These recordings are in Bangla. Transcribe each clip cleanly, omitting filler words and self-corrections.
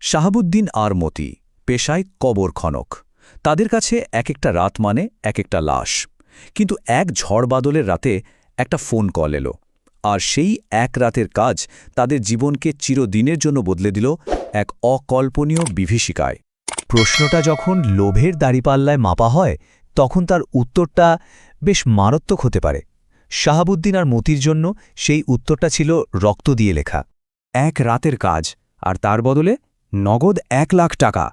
শাহাবুদ্দিন আর মতি পেশায় কবর খনক। তাদের কাছে এক একটা রাত মানে এক একটা লাশ। কিন্তু এক ঝড় বাদলের রাতে একটা ফোন কল এলো, আর সেই এক রাতের কাজ তাদের জীবনকে চিরদিনের জন্য বদলে দিল এক অকল্পনীয় বিভীষিকায়। প্রশ্নটা যখন লোভের দাড়িপাল্লায় মাপা হয়, তখন তার উত্তরটা বেশ মারাত্মক হতে পারে। শাহাবুদ্দিন আর মতির জন্য সেই উত্তরটা ছিল রক্ত দিয়ে লেখা। এক রাতের কাজ, আর তার বদলে নগদ 1,00,000 টাকা।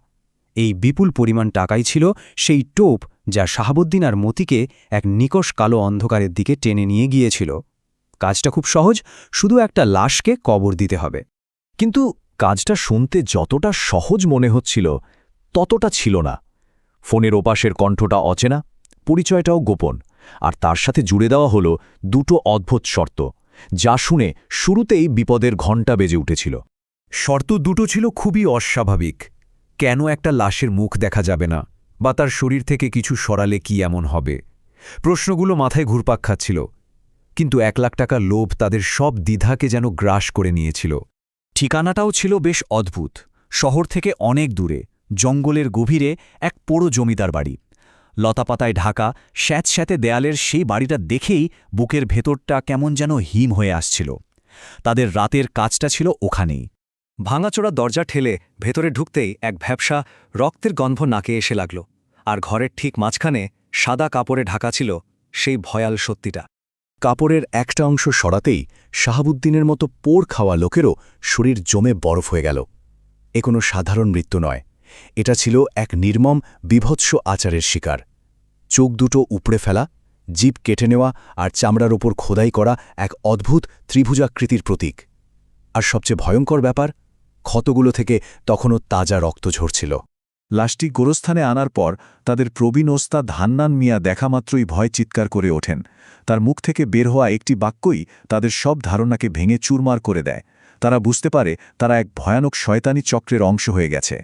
এই বিপুল পরিমাণ টাকাই ছিল সেই টোপ যা শাহাবুদ্দিন আর মতিকে এক নিকষ কালো অন্ধকারের দিকে টেনে নিয়ে গিয়েছিল। কাজটা খুব সহজ, শুধু একটা লাশকে কবর দিতে হবে। কিন্তু কাজটা শুনতে যতটা সহজ মনে হচ্ছিল ততটা ছিল না। ফোনের ওপাশের কণ্ঠটা অচেনা, পরিচয়টাও গোপন, আর তার সাথে জুড়ে দেওয়া হলো দুটো অদ্ভুত শর্ত, যা শুনে শুরুতেই বিপদের ঘণ্টা বেজে উঠেছিল। শর্ত দুটো ছিল খুবই অস্বাভাবিক। কেন একটা লাশের মুখ দেখা যাবে না, বা তার শরীর থেকে কিছু সরালে কি এমন হবে? প্রশ্নগুলো মাথায় ঘুরপাক খাচ্ছিল, কিন্তু 1,00,000 টাকার লোভ তাদের সব দ্বিধাকে যেন গ্রাস করে নিয়েছিল। ঠিকানাটাও ছিল বেশ অদ্ভুত। শহর থেকে অনেক দূরে, জঙ্গলের গভীরে এক পোড়ো জমিদার বাড়ি। লতাপাতায় ঢাকা স্যাঁতস্যাঁতে দেয়ালের সেই বাড়িটা দেখেই বুকের ভেতরটা কেমন যেন হিম হয়ে আসছিল। তাদের রাতের কাজটা ছিল ওখানেই। ভাঙাচোরা দরজা ঠেলে ভেতরে ঢুকতেই এক ভ্যাপসা রক্তের গন্ধ নাকে এসে লাগল, আর ঘরের ঠিক মাঝখানে সাদা কাপড়ে ঢাকা ছিল সেই ভয়াল সত্যিটা। কাপড়ের একটা অংশ সরাতেই শাহাবুদ্দিনের মতো পোড় খাওয়া লোকেরও শরীর জমে বরফ হয়ে গেল। এ কোনো সাধারণ মৃত্যু নয়, এটা ছিল এক নির্মম বিভৎস আচারের শিকার। চোখ দুটো উপড়ে ফেলা, জিভ কেটে নেওয়া, আর চামড়ার ওপর খোদাই করা এক অদ্ভুত ত্রিভুজাকৃতির প্রতীক। আর সবচেয়ে ভয়ঙ্কর ব্যাপার, ক্ষতগুলো থেকে তখনও তাজা রক্ত ঝরছিল। লাশটি গোরস্থানে আনার পর তাদের প্রবীণ ওস্তাদ হান্নান মিয়া দেখামাত্রই ভয় চিৎকার করে ওঠেন। তার মুখ থেকে বের হওয়া একটি বাক্যই তাদের সব ধারণাকে ভেঙে চুরমার করে দেয়। তারা বুঝতে পারে তারা এক ভয়ানক শয়তানি চক্রের অংশ হয়ে গেছে।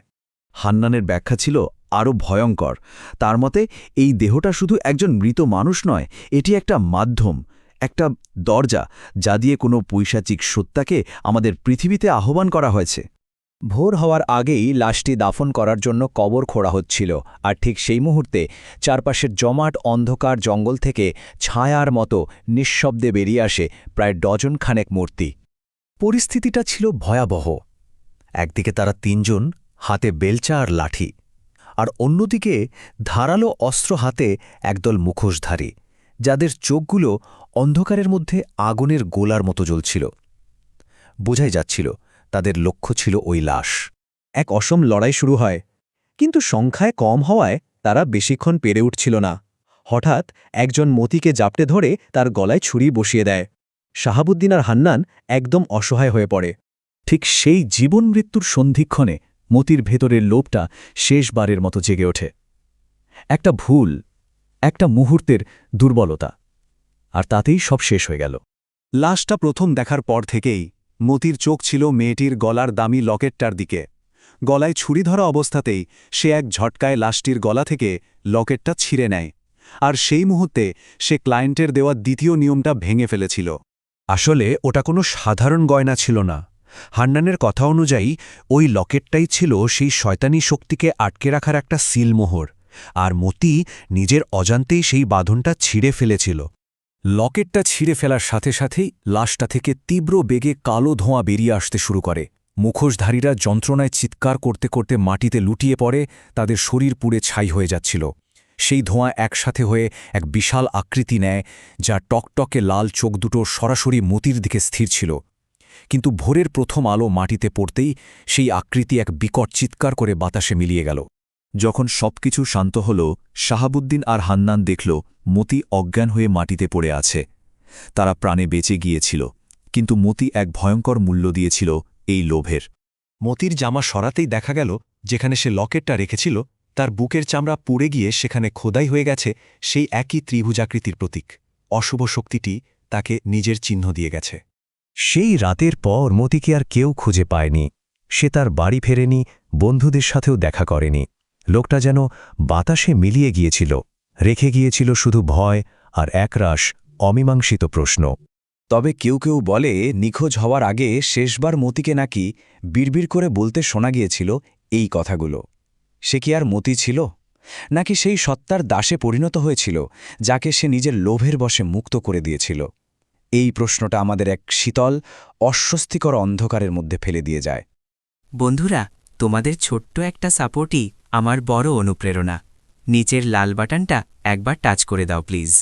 হান্নানের ব্যাখ্যা ছিল আরও ভয়ঙ্কর। তার মতে এই দেহটা শুধু একজন মৃত মানুষ নয়, এটি একটা মাধ্যম, একটা দরজা, যা দিয়ে কোনো পৈশাচিক সত্তাকে আমাদের পৃথিবীতে আহ্বান করা হয়েছে। ভোর হওয়ার আগেই লাশটি দাফন করার জন্য কবর খোঁড়া হচ্ছিল, আর ঠিক সেই মুহূর্তে চারপাশের জমাট অন্ধকার জঙ্গল থেকে ছায়ার মতো নিঃশব্দে বেরিয়ে আসে প্রায় ডজনখানেক মূর্তি। পরিস্থিতিটা ছিল ভয়াবহ। একদিকে তারা তিনজন, হাতে বেলচা আর লাঠি, আর অন্যদিকে ধারালো অস্ত্র হাতে একদল মুখোশধারী, যাদের চোখগুলো অন্ধকারের মধ্যে আগুনের গোলার মতো জ্বলছিল। বোঝাই যাচ্ছিল তাদের লক্ষ্য ছিল ওই লাশ। এক অসম লড়াই শুরু হয়, কিন্তু সংখ্যায় কম হওয়ায় তারা বেশিক্ষণ পেরে উঠছিল না। হঠাৎ একজন মতিকে জাপটে ধরে তার গলায় ছুরি বসিয়ে দেয়। শাহাবুদ্দিন আর হান্নান একদম অসহায় হয়ে পড়ে। ঠিক সেই জীবন মৃত্যুর সন্ধিক্ষণে মতির ভেতরের লোভটা শেষবারের মতো জেগে ওঠে। একটা ভুল, একটা মুহূর্তের দুর্বলতা, আর তাতেই সব শেষ হয়ে গেল। লাশটা প্রথম দেখার পর থেকেই মতির চোখ ছিল মেয়েটির গলার দামি লকেটটার দিকে। গলায় ছুরি ধরা অবস্থাতেই সে এক ঝটকায় লাশটির গলা থেকে লকেটটা ছিঁড়ে নেয়, আর সেই মুহূর্তে সে ক্লায়েন্টের দেওয়া দ্বিতীয় নিয়মটা ভেঙে ফেলেছিল। আসলে ওটা কোনো সাধারণ গয়না ছিল না। হান্নানের কথা অনুযায়ী ওই লকেটটাই ছিল সেই শয়তানি শক্তিকে আটকে রাখার একটা সিলমোহর, আর মতি নিজের অজান্তেই সেই বাঁধনটা ছিঁড়ে ফেলেছিল। লকেটটা ছিঁড়ে ফেলার সাথে সাথেই লাশটা থেকে তীব্র বেগে কালো ধোঁয়া বেরিয়ে আসতে শুরু করে। মুখোশধারীরা যন্ত্রণায় চিৎকার করতে করতে মাটিতে লুটিয়ে পড়ে, তাদের শরীর পুড়ে ছাই হয়ে যাচ্ছিল। সেই ধোঁয়া একসাথে হয়ে এক বিশাল আকৃতি নেয়, যা টকটকে লাল চোখ দুটো সরাসরি মতির দিকে স্থির ছিল। কিন্তু ভোরের প্রথম আলো মাটিতে পড়তেই সেই আকৃতি এক বিকট চিৎকার করে বাতাসে মিলিয়ে গেল। যখন সবকিছু শান্ত হল, শাহাবুদ্দিন আর হান্নান দেখল মতি অজ্ঞান হয়ে মাটিতে পড়ে আছে। তারা প্রাণে বেঁচে গিয়েছিল, কিন্তু মতি এক ভয়ঙ্কর মূল্য দিয়েছিল এই লোভের। মতির জামা সরাতেই দেখা গেল যেখানে সে লকেটটা রেখেছিল তার বুকের চামড়া পুড়ে গিয়ে সেখানে খোদাই হয়ে গেছে সেই একই ত্রিভুজাকৃতির প্রতীক। অশুভ শক্তিটি তাকে নিজের চিহ্ন দিয়ে গেছে। সেই রাতের পর মতিকে আর কেউ খুঁজে পায়নি। সে তার বাড়ি ফেরেনি, বন্ধুদের সাথেও দেখা করেনি। লোকটা যেন বাতাসে মিলিয়ে গিয়েছিল, রেখে গিয়েছিল শুধু ভয় আর একরাশ অমীমাংসিত প্রশ্ন। তবে কেউ কেউ বলে নিখোঁজ হওয়ার আগে শেষবার মতিকে নাকি বিড়বিড় করে বলতে শোনা গিয়েছিল এই কথাগুলো। সে কি আর মতি ছিল, নাকি সেই সত্তার দাসে পরিণত হয়েছিল যাকে সে নিজের লোভের বশে মুক্ত করে দিয়েছিল? এই প্রশ্নটা আমাদের এক শীতল, অস্বস্তিকর অন্ধকারের মধ্যে ফেলে দিয়ে যায়। বন্ধুরা, তোমাদের ছোট্ট একটা সাপোর্টই আমার বড় অনুপ্রেরণা। নিচের লাল বাটনটা একবার টাচ করে দাও প্লিজ।